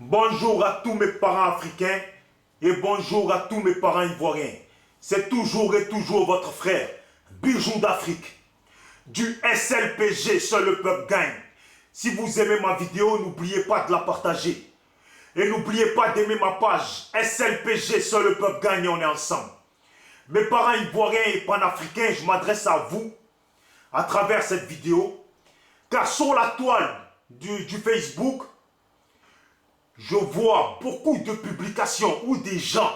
Bonjour à tous mes parents africains et bonjour à tous mes parents ivoiriens. C'est toujours et toujours votre frère, Bijou d'Afrique. Du SLPG, seul le peuple gagne. Si vous aimez ma vidéo, n'oubliez pas de la partager. Et n'oubliez pas d'aimer ma page SLPG, seul le peuple gagne, on est ensemble. Mes parents ivoiriens et panafricains, je m'adresse à vous à travers cette vidéo. Car sur la toile du Facebook, je vois beaucoup de publications où des gens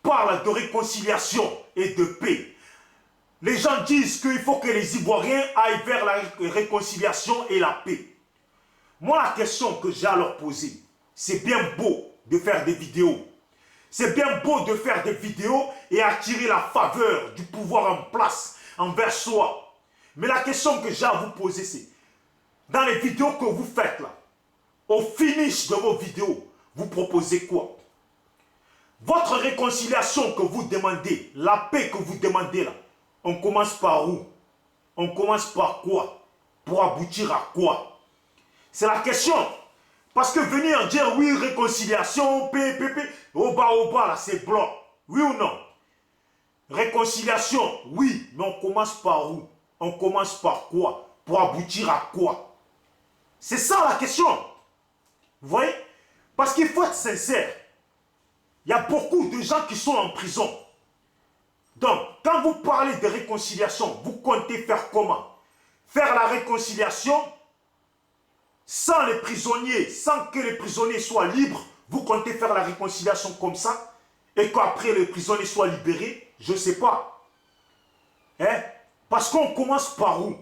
parlent de réconciliation et de paix. Les gens disent qu'il faut que les Ivoiriens aillent vers la réconciliation et la paix. Moi, la question que j'ai à leur poser, c'est bien beau de faire des vidéos. C'est bien beau de faire des vidéos et attirer la faveur du pouvoir en place envers soi. Mais la question que j'ai à vous poser, c'est, dans les vidéos que vous faites là, au finish de vos vidéos, vous proposez quoi? Votre réconciliation que vous demandez, la paix que vous demandez là, on commence par où? On commence par quoi? Pour aboutir à quoi? C'est la question. Parce que venir dire oui, réconciliation, paix, au bas là, c'est blanc. Oui ou non? Réconciliation, oui, mais on commence par où? On commence par quoi? Pour aboutir à quoi? C'est ça la question. Vous voyez? Parce qu'il faut être sincère. Il y a beaucoup de gens qui sont en prison. Donc, quand vous parlez de réconciliation, vous comptez faire comment? Faire la réconciliation sans les prisonniers, sans que les prisonniers soient libres. Vous comptez faire la réconciliation comme ça et qu'après les prisonniers soient libérés? Je ne sais pas. Hein? Parce qu'on commence par où?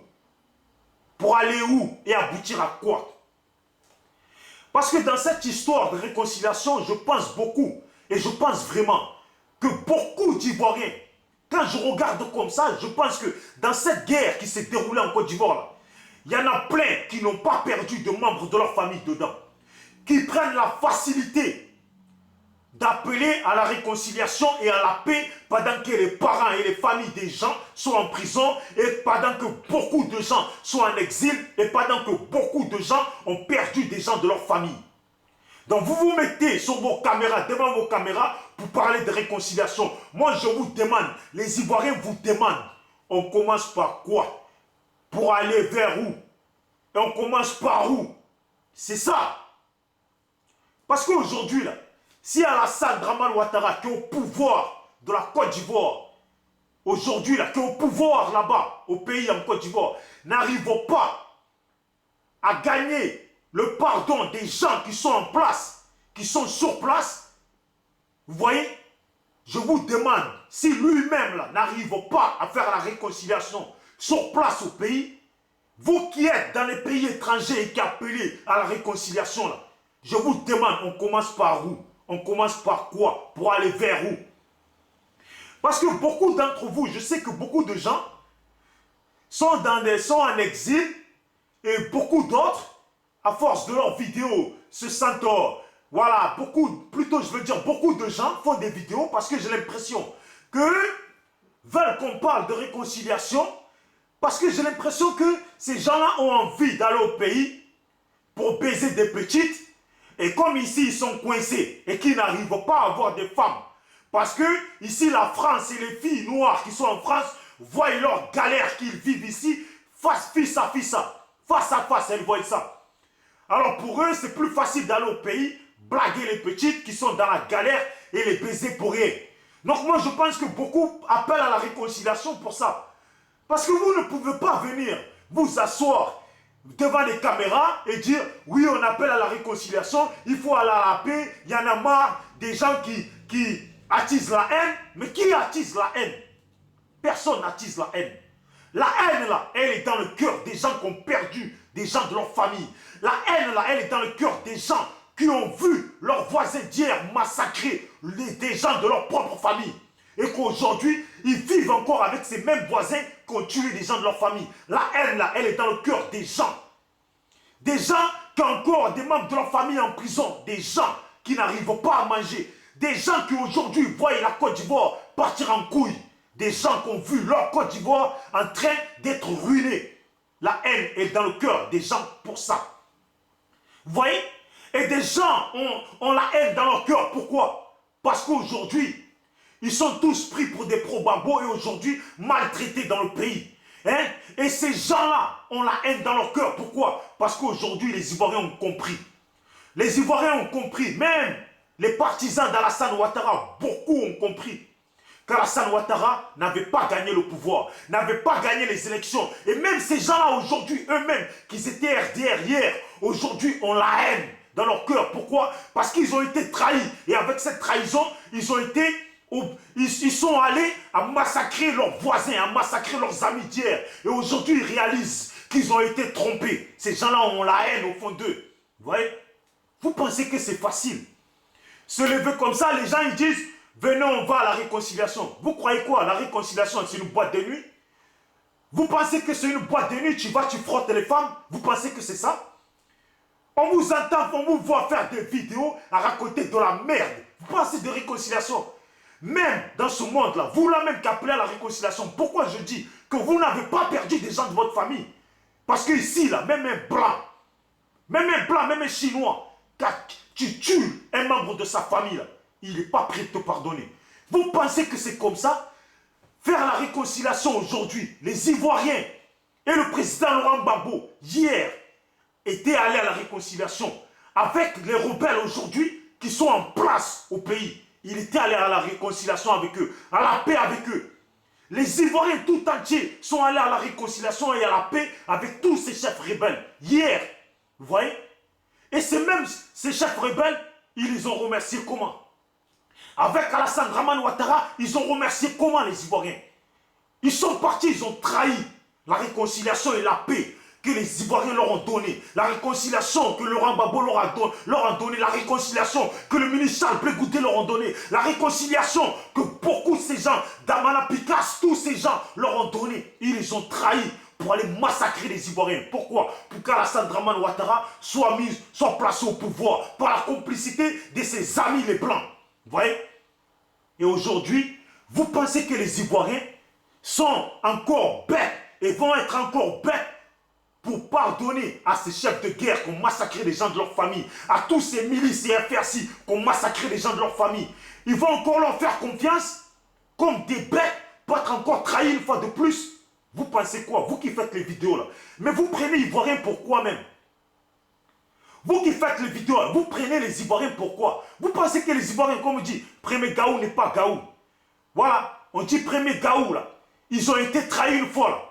Pour aller où et aboutir à quoi? Parce que dans cette histoire de réconciliation, je pense beaucoup, et je pense vraiment, que beaucoup d'Ivoiriens, quand je regarde comme ça, je pense que dans cette guerre qui s'est déroulée en Côte d'Ivoire, il y en a plein qui n'ont pas perdu de membres de leur famille dedans, qui prennent la facilité d'appeler à la réconciliation et à la paix pendant que les parents et les familles des gens sont en prison et pendant que beaucoup de gens sont en exil et pendant que beaucoup de gens ont perdu des gens de leur famille. Donc vous vous mettez sur vos caméras, devant vos caméras pour parler de réconciliation. Moi je vous demande, les Ivoiriens vous demandent, on commence par quoi? Pour aller vers où? Et on commence par où? C'est ça. Parce qu'aujourd'hui là, si Alassane Draman Ouattara, qui est au pouvoir de la Côte d'Ivoire, aujourd'hui, là, qui est au pouvoir là-bas, au pays en Côte d'Ivoire, n'arrive pas à gagner le pardon des gens qui sont en place, qui sont sur place, vous voyez, je vous demande, si lui-même là n'arrive pas à faire la réconciliation sur place au pays, vous qui êtes dans les pays étrangers et qui appelez à la réconciliation là, je vous demande, on commence par où? On commence par quoi? Pour aller vers où? Parce que beaucoup d'entre vous, je sais que beaucoup de gens sont en exil et beaucoup d'autres, à force de leurs vidéos, se sentent, voilà, plutôt je veux dire, beaucoup de gens font des vidéos parce que j'ai l'impression qu'eux veulent qu'on parle de réconciliation parce que j'ai l'impression que ces gens-là ont envie d'aller au pays pour baiser des petites. Et comme ici, ils sont coincés et qu'ils n'arrivent pas à avoir des femmes. Parce que ici, la France et les filles noires qui sont en France voient leur galère qu'ils vivent ici face à face, elles voient ça. Alors pour eux, c'est plus facile d'aller au pays, blaguer les petites qui sont dans la galère et les baiser pour rien. Donc moi, je pense que beaucoup appellent à la réconciliation pour ça. Parce que vous ne pouvez pas venir vous asseoir devant les caméras et dire oui on appelle à la réconciliation, il faut aller à la paix, il y en a marre des gens qui attisent la haine. Mais qui attise la haine? Personne n'attise la haine. La haine là, elle est dans le cœur des gens qui ont perdu des gens de leur famille. La haine là, elle est dans le cœur des gens qui ont vu leurs voisins d'hier massacrer des gens de leur propre famille. Et qu'aujourd'hui, ils vivent encore avec ces mêmes voisins qui ont tué des gens de leur famille. La haine, là, elle est dans le cœur des gens. Des gens qui ont encore des membres de leur famille en prison. Des gens qui n'arrivent pas à manger. Des gens qui aujourd'hui voient la Côte d'Ivoire partir en couille. Des gens qui ont vu leur Côte d'Ivoire en train d'être ruinée. La haine est dans le cœur des gens pour ça. Vous voyez? Et des gens ont la haine dans leur cœur. Pourquoi? Parce qu'aujourd'hui, ils sont tous pris pour des probabos et aujourd'hui maltraités dans le pays. Hein? Et ces gens-là ont la haine dans leur cœur. Pourquoi? Parce qu'aujourd'hui, les Ivoiriens ont compris. Les Ivoiriens ont compris. Même les partisans d'Alassane Ouattara, beaucoup ont compris qu'Alassane Ouattara n'avait pas gagné le pouvoir, n'avait pas gagné les élections. Et même ces gens-là aujourd'hui, eux-mêmes, qui étaient RDR hier, aujourd'hui ont la haine dans leur cœur. Pourquoi? Parce qu'ils ont été trahis. Et avec cette trahison, ils sont allés à massacrer leurs voisins, à massacrer leurs amis d'hier. Et aujourd'hui, ils réalisent qu'ils ont été trompés. Ces gens-là ont la haine au fond d'eux. Vous voyez? Vous pensez que c'est facile? Se lever comme ça, les gens ils disent, venez, on va à la réconciliation. Vous croyez quoi? La réconciliation, c'est une boîte de nuit? Vous pensez que c'est une boîte de nuit? Tu vas, tu frottes les femmes? Vous pensez que c'est ça? On vous entend, on vous voit faire des vidéos à raconter de la merde. Vous pensez de réconciliation? Même dans ce monde-là, vous là même qui appelez à la réconciliation, pourquoi je dis que vous n'avez pas perdu des gens de votre famille? Parce que ici, là, même un blanc, même un chinois, quand tu tues un membre de sa famille, là, il n'est pas prêt de te pardonner. Vous pensez que c'est comme ça? Faire la réconciliation aujourd'hui, les Ivoiriens et le président Laurent Gbagbo, hier, étaient allés à la réconciliation avec les rebelles aujourd'hui qui sont en place au pays. Il était allé à la réconciliation avec eux, à la paix avec eux. Les Ivoiriens tout entiers sont allés à la réconciliation et à la paix avec tous ces chefs rebelles. Hier, vous voyez? Et ces chefs rebelles, ils les ont remerciés comment? Avec Alassane Ouattara, ils ont remercié comment les Ivoiriens? Ils sont partis, ils ont trahi la réconciliation et la paix que les Ivoiriens leur ont donné, la réconciliation que Laurent Gbagbo leur a donné, la réconciliation que le ministre Charles Blé Goudé leur ont donné, la réconciliation que beaucoup de ces gens, Damana Picasso, tous ces gens leur ont donné. Ils les ont trahis pour aller massacrer les Ivoiriens. Pourquoi? Pour qu'Alassane Ouattara soit placé au pouvoir par la complicité de ses amis les Blancs. Vous voyez? Et aujourd'hui, vous pensez que les Ivoiriens sont encore bêtes et vont être encore bêtes pour pardonner à ces chefs de guerre qui ont massacré les gens de leur famille, à tous ces milices et FRC qui ont massacré les gens de leur famille. Ils vont encore leur faire confiance comme des bêtes pour être encore trahis une fois de plus. Vous pensez quoi? Vous qui faites les vidéos là. Mais vous prenez les Ivoiriens pourquoi même? Vous qui faites les vidéos là, vous prenez les Ivoiriens pourquoi? Vous pensez que les Ivoiriens, comme on dit, premier Gaou n'est pas Gaou. Voilà, on dit premier Gaou là. Ils ont été trahis une fois là.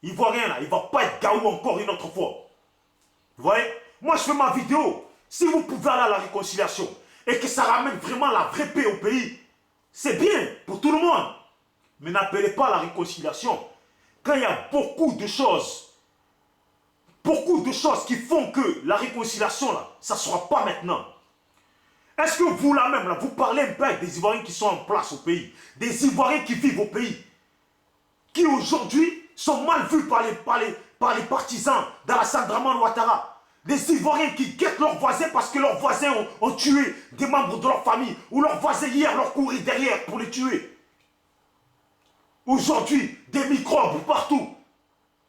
Ivoirien là, il ne va pas être Gaou encore une autre fois. Vous voyez? Moi je fais ma vidéo. Si vous pouvez aller à la réconciliation et que ça ramène vraiment la vraie paix au pays, c'est bien pour tout le monde. Mais n'appelez pas à la réconciliation quand il y a beaucoup de choses qui font que la réconciliation là, ça ne sera pas maintenant. Est-ce que vous là même, là, vous parlez un peu avec des Ivoiriens qui sont en place au pays, des Ivoiriens qui vivent au pays, qui aujourd'hui sont mal vus par les partisans d'Alassane Ouattara. Des Ivoiriens qui guettent leurs voisins parce que leurs voisins ont tué des membres de leur famille, ou leurs voisins hier leur couraient derrière pour les tuer. Aujourd'hui, des microbes partout,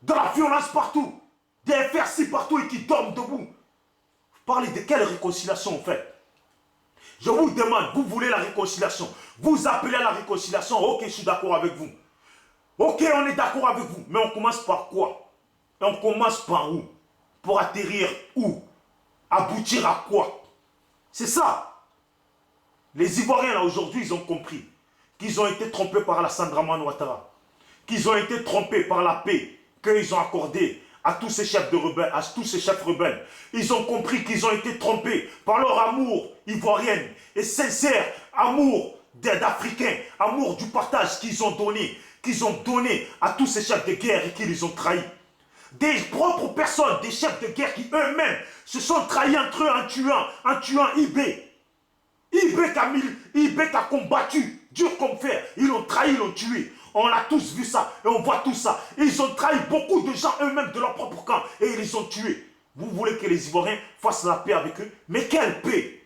de la violence partout, des FRC partout et qui dorment debout. Vous parlez de quelle réconciliation en fait? Je vous demande, vous voulez la réconciliation, vous appelez à la réconciliation, ok, je suis d'accord avec vous. Ok, on est d'accord avec vous, mais on commence par quoi? Et on commence par où? Pour atterrir où? Aboutir à quoi? C'est ça. Les Ivoiriens là aujourd'hui, ils ont compris qu'ils ont été trompés par Alassane Ouattara, qu'ils ont été trompés par la paix qu'ils ont accordée à tous ces chefs de rebelles, à tous ces chefs rebelles. Ils ont compris qu'ils ont été trompés par leur amour ivoirien et sincère amour d'Africains, amour du partage qu'ils ont donné à tous ces chefs de guerre et qu'ils les ont trahis. Des propres personnes, des chefs de guerre qui eux-mêmes se sont trahis entre eux en tuant IB. IB qui a combattu, dur comme fer. Ils l'ont trahi, ils l'ont tué. On a tous vu ça et on voit tout ça. Ils ont trahi beaucoup de gens eux-mêmes de leur propre camp et ils les ont tués. Vous voulez que les Ivoiriens fassent la paix avec eux? Mais quelle paix?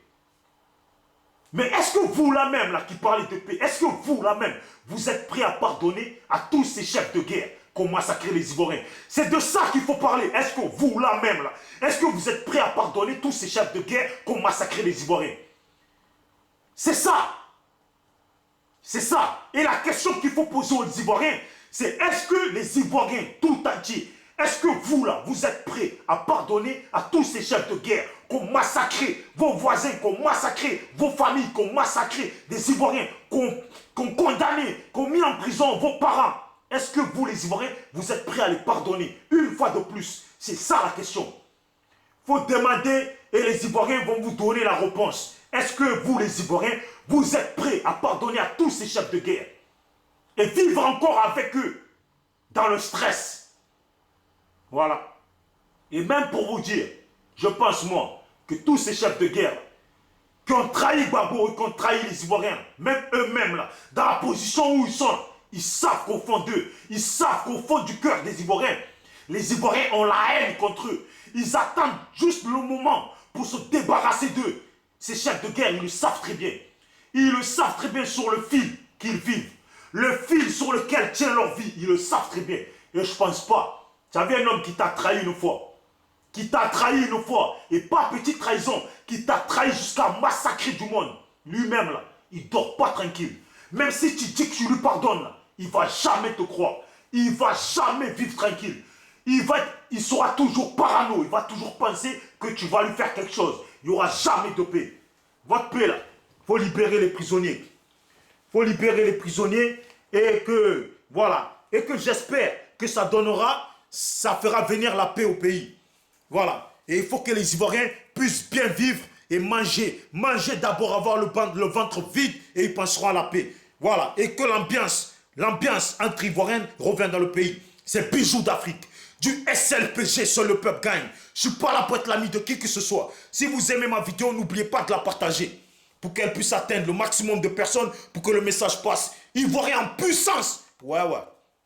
Mais est-ce que vous là même là qui parlez de paix, est-ce que vous là même vous êtes prêts à pardonner à tous ces chefs de guerre? qu'on massacrait les Ivoiriens. C'est de ça qu'il faut parler. Est-ce que vous, là même, là, est-ce que vous êtes prêts à pardonner tous ces chefs de guerre qu'on massacrait les Ivoiriens? C'est ça. C'est ça. Et la question qu'il faut poser aux Ivoiriens, c'est est-ce que les Ivoiriens tout entiers, est-ce que vous, là, vous êtes prêts à pardonner à tous ces chefs de guerre qu'on massacré vos voisins, qu'on massacré vos familles, qu'on massacré des Ivoiriens, qu'on condamné, qu'on mis en prison vos parents? Est-ce que vous, les Ivoiriens, vous êtes prêts à les pardonner une fois de plus? C'est ça la question. Il faut demander et les Ivoiriens vont vous donner la réponse. Est-ce que vous, les Ivoiriens, vous êtes prêts à pardonner à tous ces chefs de guerre et vivre encore avec eux dans le stress? Voilà. Et même pour vous dire, je pense moi, que tous ces chefs de guerre qui ont trahi Gbagbo et qui ont trahi les Ivoiriens, même eux-mêmes, là, dans la position où ils sont, ils savent qu'au fond d'eux, ils savent qu'au fond du cœur des Ivoiriens, les Ivoiriens ont la haine contre eux. Ils attendent juste le moment pour se débarrasser d'eux. Ces chefs de guerre, ils le savent très bien. Ils le savent très bien sur le fil qu'ils vivent. Le fil sur lequel tient leur vie, ils le savent très bien. Et je ne pense pas. Tu avais un homme qui t'a trahi une fois. Qui t'a trahi une fois. Et pas petite trahison. Qui t'a trahi jusqu'à massacrer du monde. Lui-même, là, il ne dort pas tranquille. Même si tu dis que tu lui pardonnes, là, il ne va jamais te croire. Il ne va jamais vivre tranquille. Il sera toujours parano. Il va toujours penser que tu vas lui faire quelque chose. Il n'y aura jamais de paix. Votre paix, là, il faut libérer les prisonniers. Il faut libérer les prisonniers et que, voilà, et que j'espère que ça donnera, ça fera venir la paix au pays. Voilà. Et il faut que les Ivoiriens puissent bien vivre et manger. Manger d'abord, avoir le ventre vide et ils penseront à la paix. Voilà. Et que l'ambiance entre Ivoiriens revienne dans le pays. C'est bijou d'Afrique. Du SLPG, seul le peuple gagne. Je ne suis pas là pour être l'ami de qui que ce soit. Si vous aimez ma vidéo, n'oubliez pas de la partager. Pour qu'elle puisse atteindre le maximum de personnes, pour que le message passe. Ivoiriens en puissance. Ouais.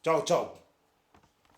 Ciao, ciao.